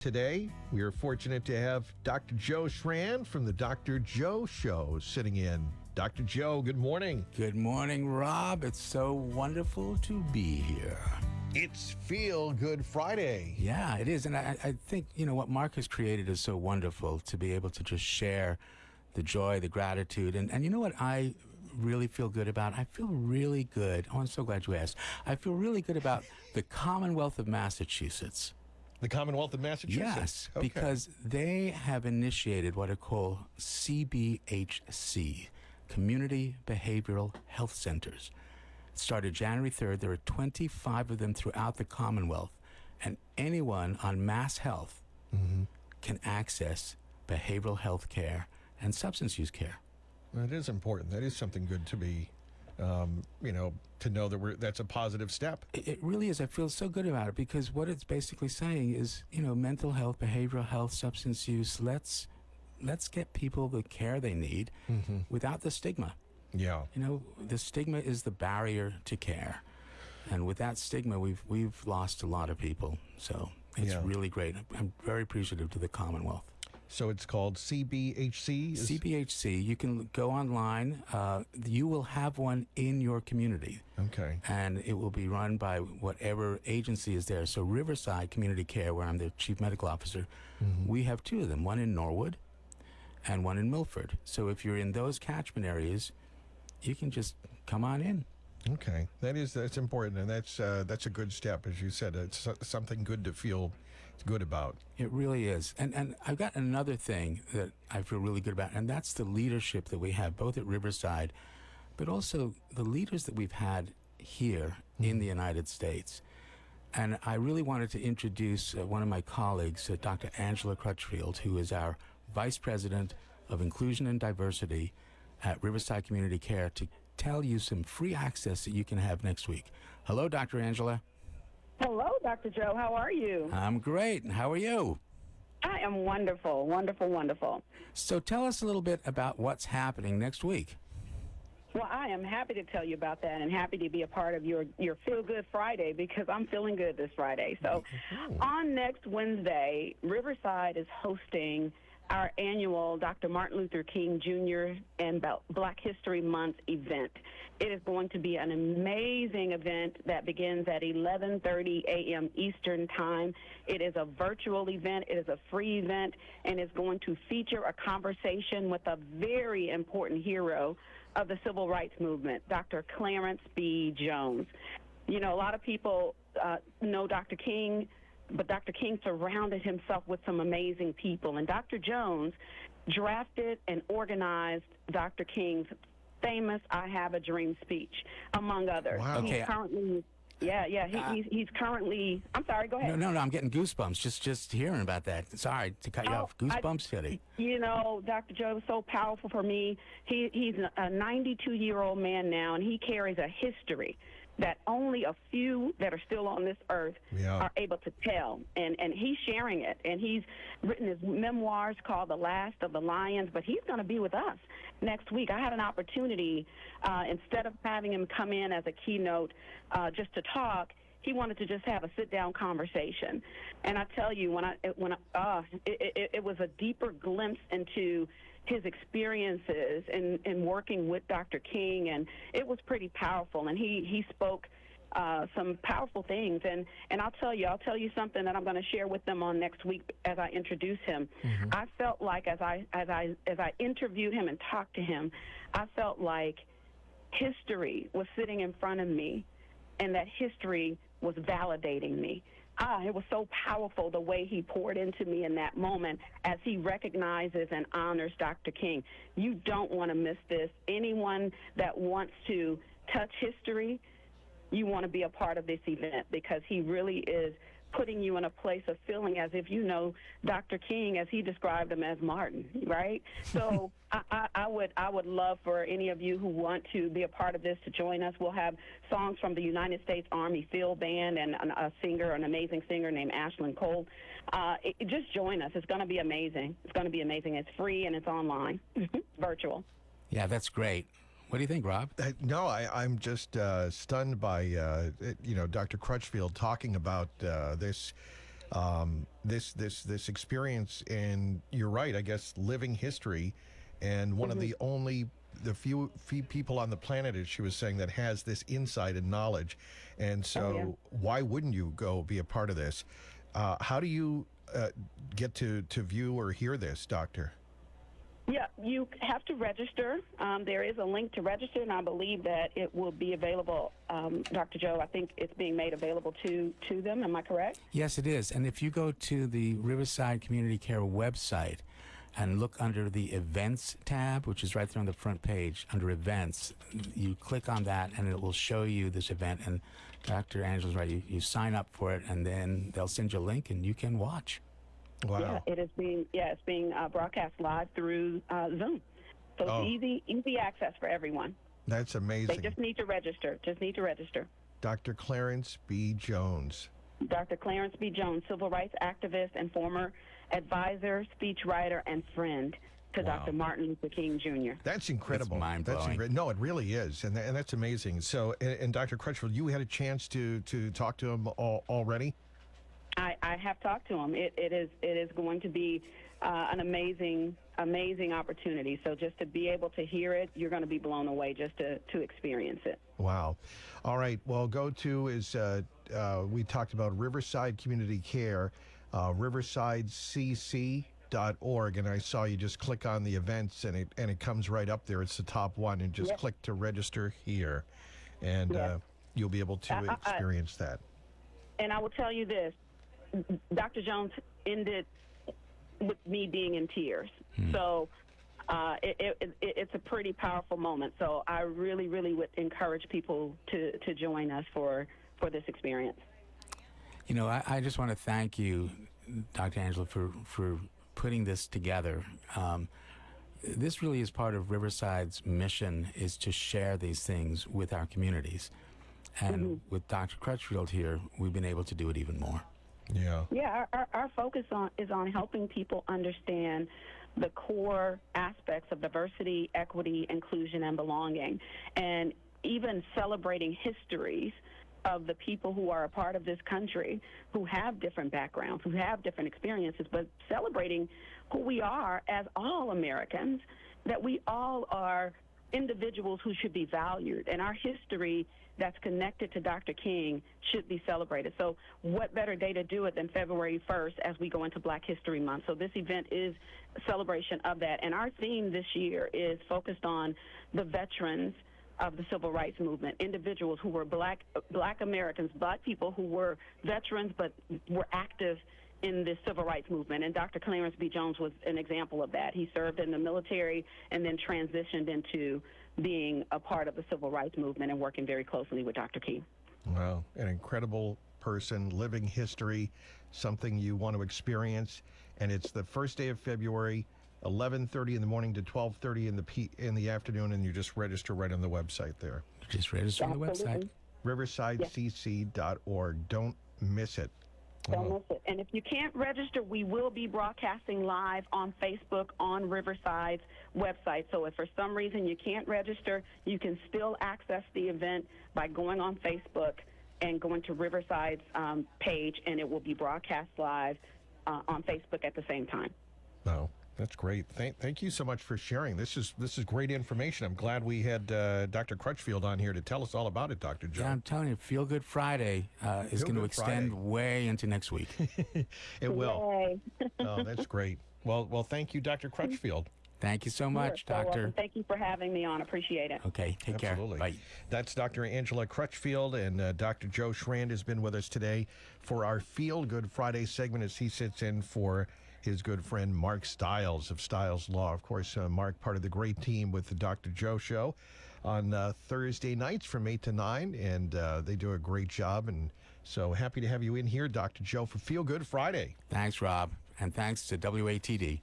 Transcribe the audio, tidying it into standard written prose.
Today, we are fortunate to have Dr. Joe Schran from the Dr. Joe Show sitting in. Dr. Joe, good morning. Good morning, Rob. It's so wonderful to be here. It's Feel Good Friday. Yeah, it is. And I think, what Mark has created is so wonderful to be able to just share the joy, the gratitude. And you know what I really feel good about? I feel really good. Oh, I'm so glad you asked. I feel really good about the Commonwealth of Massachusetts. The Commonwealth of Massachusetts? Yes, okay. Because they have initiated what are called CBHC, Community Behavioral Health Centers. It started January 3rd. There are 25 of them throughout the Commonwealth, and anyone on Mass Health can access behavioral health care and substance use care. That is important. That is something good to be, to know that that's a positive step. It really is. I feel so good about it because what it's basically saying is, mental health, behavioral health, substance use, let's get people the care they need without the stigma. Yeah. The stigma is the barrier to care. And with that stigma, we've lost a lot of people. So it's really great. I'm very appreciative to the Commonwealth. So it's called CBHC? CBHC. You can go online. You will have one in your community. Okay. And it will be run by whatever agency is there. So Riverside Community Care, where I'm the chief medical officer, we have two of them, one in Norwood and one in Milford. So if you're in those catchment areas, you can just come on in. Okay. That's important, and that's a good step, as you said. It's something good to feel good about. It really is. And I've got another thing that I feel really good about, and that's the leadership that we have, both at Riverside, but also the leaders that we've had here in the United States. And I really wanted to introduce one of my colleagues, Dr. Angela Crutchfield, who is our Vice President of Inclusion and Diversity at Riverside Community Care, to tell you some free access that you can have next week. Hello, Dr. Angela. Hello, Dr. Joe. How are you? I'm great. And how are you? I am wonderful, wonderful, wonderful. So tell us a little bit about what's happening next week. Well, I am happy to tell you about that and happy to be a part of your Feel Good Friday because I'm feeling good this Friday. So on next Wednesday, Riverside is hosting our annual Dr. Martin Luther King Jr. and Black History Month event. It is going to be an amazing event that begins at 11:30 a.m. Eastern Time. It is a virtual event. It is a free event, and it's going to feature a conversation with a very important hero of the civil rights movement, Dr. Clarence B. Jones. A lot of people know Dr. King, but Dr. King surrounded himself with some amazing people. And Dr. Jones drafted and organized Dr. King's famous I Have a Dream speech, among others. Wow. Okay. He's currently, he's currently, I'm sorry, go ahead. No, I'm getting goosebumps just hearing about that. Sorry to cut you off. Goosebumps city. Dr. Joe is so powerful for me. He's a 92-year-old man now, and he carries a history that only a few that are still on this earth are able to tell. And he's sharing it. And he's written his memoirs called The Last of the Lions, but he's going to be with us next week. I had an opportunity, instead of having him come in as a keynote just to talk, he wanted to just have a sit-down conversation. And I tell you, it was a deeper glimpse into his experiences in working with Dr. King, and it was pretty powerful. And he spoke some powerful things. And I'll tell you something that I'm going to share with them on next week as I introduce him. I felt like as I interviewed him and talked to him, I felt like history was sitting in front of me, and that history was validating me. It was so powerful the way he poured into me in that moment as he recognizes and honors Dr. King. You don't want to miss this. Anyone that wants to touch history, you want to be a part of this event because he really is putting you in a place of feeling as if you know Dr. King as he described him as Martin, right? So I would love for any of you who want to be a part of this to join us. We'll have songs from the United States Army Field Band and an amazing singer named Ashlyn Cole. Just join us. It's going to be amazing. It's going to be amazing. It's free and it's online, virtual. Yeah, that's great. What do you think, Rob? I'm just stunned by, Dr. Crutchfield talking about this this experience, and you're right, I guess, living history, and one of the few people on the planet, as she was saying, that has this insight and knowledge. And so why wouldn't you go be a part of this? How do you get to view or hear this, Doctor? Yeah, you have to register. There is a link to register, and I believe that it will be available. Dr. Joe, I think it's being made available to them. Am I correct? Yes, it is. And if you go to the Riverside Community Care website and look under the Events tab, which is right there on the front page, under Events, you click on that, and it will show you this event. And Dr. Angela's right. You sign up for it, and then they'll send you a link, and you can watch. Wow. Yeah, it's being broadcast live through Zoom. So it's easy access for everyone. That's amazing. They just need to register. Dr. Clarence B. Jones. Dr. Clarence B. Jones, civil rights activist and former advisor, speechwriter, and friend to Dr. Martin Luther King Jr. That's incredible. It's mind-blowing. No, it really is, and that's amazing. So, and Dr. Crutchfield, you had a chance to talk to him already? I have talked to him. It is going to be an amazing opportunity. So just to be able to hear it, you're going to be blown away just to experience it. Wow. All right. Well, go to we talked about Riverside Community Care, riversidecc.org, and I saw you just click on the events, and it comes right up there. It's the top one, and just click to register here, and you'll be able to experience that. And I will tell you this. Dr. Jones ended with me being in tears. So it's a pretty powerful moment. So I really, really would encourage people to join us for this experience. You know, I just want to thank you, Dr. Angela, for putting this together. This really is part of Riverside's mission, is to share these things with our communities. And with Dr. Crutchfield here, we've been able to do it even more. Yeah. Yeah, our focus is on helping people understand the core aspects of diversity, equity, inclusion, and belonging, and even celebrating histories of the people who are a part of this country, who have different backgrounds, who have different experiences, but celebrating who we are as all Americans, that we all are individuals who should be valued, and our history that's connected to Dr. King should be celebrated. So what better day to do it than February 1st as we go into Black History Month? So this event is a celebration of that. And our theme this year is focused on the veterans of the civil rights movement, individuals who were black Americans, black people who were veterans but were active in the civil rights movement. And Dr. Clarence B. Jones was an example of that. He served in the military and then transitioned into being a part of the civil rights movement and working very closely with Dr. King. Wow, an incredible person, living history, something you want to experience. And it's the first day of February, 11:30 in the morning to 12:30 in the afternoon, and you just register right on the website there. Just register on the website. riversidecc.org. Don't miss it. Don't miss it. And if you can't register, we will be broadcasting live on Facebook on Riverside's website. So if for some reason you can't register, you can still access the event by going on Facebook and going to Riverside's page, and it will be broadcast live on Facebook at the same time. Oh, that's great. Thank you so much for sharing. This is great information. I'm glad we had Dr. Crutchfield on here to tell us all about it, Dr. Joe. Yeah, I'm telling you, Feel Good Friday is going to extend way into next week. It will. Oh, that's great. Well, thank you, Dr. Crutchfield. Thank you so much, Doctor. Thank you for having me on. Appreciate it. Okay, take Absolutely. care. Bye. That's Dr. Angela Crutchfield, and Dr. Joe Schrand has been with us today for our Feel Good Friday segment as he sits in for his good friend Mark Stiles of Stiles Law. Of course, Mark, part of the great team with the Dr. Joe Show on Thursday nights from 8 to 9, and they do a great job. And so happy to have you in here, Dr. Joe, for Feel Good Friday. Thanks, Rob, and thanks to WATD.